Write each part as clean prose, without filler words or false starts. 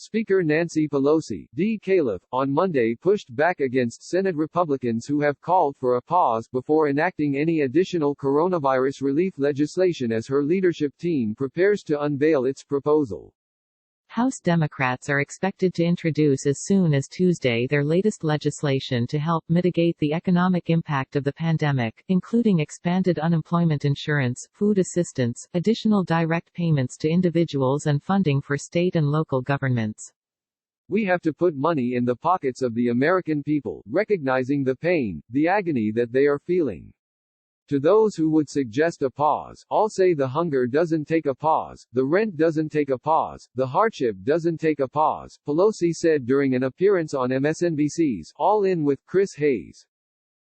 Speaker Nancy Pelosi, D-Calif, on Monday pushed back against Senate Republicans who have called for a pause before enacting any additional coronavirus relief legislation as her leadership team prepares to unveil its proposal. House Democrats are expected to introduce as soon as Tuesday their latest legislation to help mitigate the economic impact of the pandemic, including expanded unemployment insurance, food assistance, additional direct payments to individuals and funding for state and local governments. We have to put money in the pockets of the American people, recognizing the pain, the agony that they are feeling. To those who would suggest a pause, I'll say the hunger doesn't take a pause, the rent doesn't take a pause, the hardship doesn't take a pause, Pelosi said during an appearance on MSNBC's All In with Chris Hayes.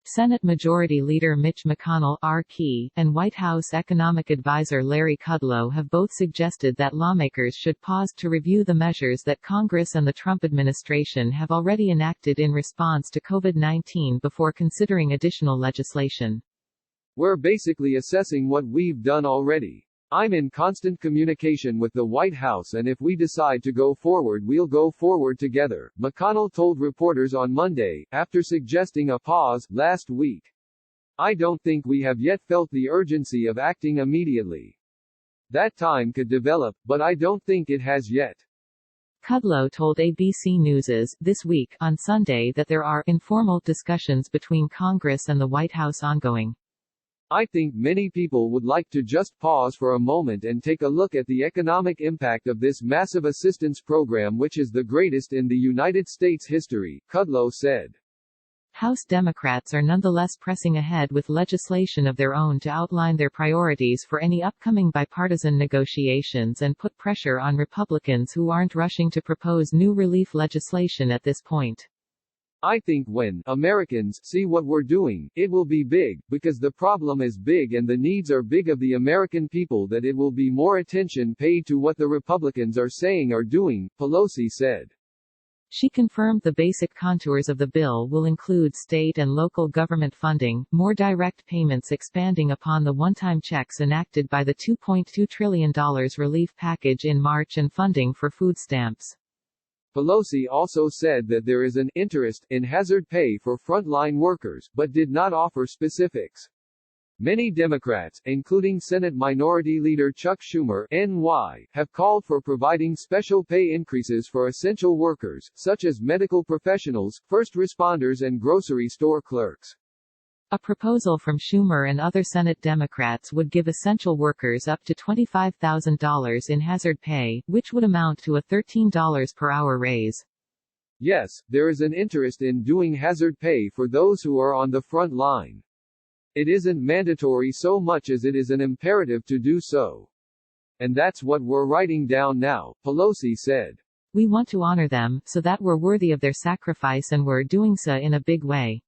Senate Majority Leader Mitch McConnell, R.K., and White House economic advisor Larry Kudlow have both suggested that lawmakers should pause to review the measures that Congress and the Trump administration have already enacted in response to COVID-19 before considering additional legislation. We're basically assessing what we've done already. I'm in constant communication with the White House, and if we decide to go forward, we'll go forward together, McConnell told reporters on Monday, after suggesting a pause last week. I don't think we have yet felt the urgency of acting immediately. That time could develop, but I don't think it has yet. Kudlow told ABC News This Week on Sunday that there are informal discussions between Congress and the White House ongoing. I think many people would like to just pause for a moment and take a look at the economic impact of this massive assistance program, which is the greatest in the United States history, Kudlow said. House Democrats are nonetheless pressing ahead with legislation of their own to outline their priorities for any upcoming bipartisan negotiations and put pressure on Republicans who aren't rushing to propose new relief legislation at this point. I think when Americans see what we're doing, it will be big, because the problem is big and the needs are big of the American people, that it will be more attention paid to what the Republicans are saying or doing, Pelosi said. She confirmed the basic contours of the bill will include state and local government funding, more direct payments expanding upon the one-time checks enacted by the $2.2 trillion relief package in March, and funding for food stamps. Pelosi also said that there is an interest in hazard pay for frontline workers, but did not offer specifics. Many Democrats, including Senate Minority Leader Chuck Schumer, NY, have called for providing special pay increases for essential workers, such as medical professionals, first responders and grocery store clerks. A proposal from Schumer and other Senate Democrats would give essential workers up to $25,000 in hazard pay, which would amount to a $13 per hour raise. Yes, there is an interest in doing hazard pay for those who are on the front line. It isn't mandatory so much as it is an imperative to do so. And that's what we're writing down now, Pelosi said. We want to honor them, so that we're worthy of their sacrifice, and we're doing so in a big way.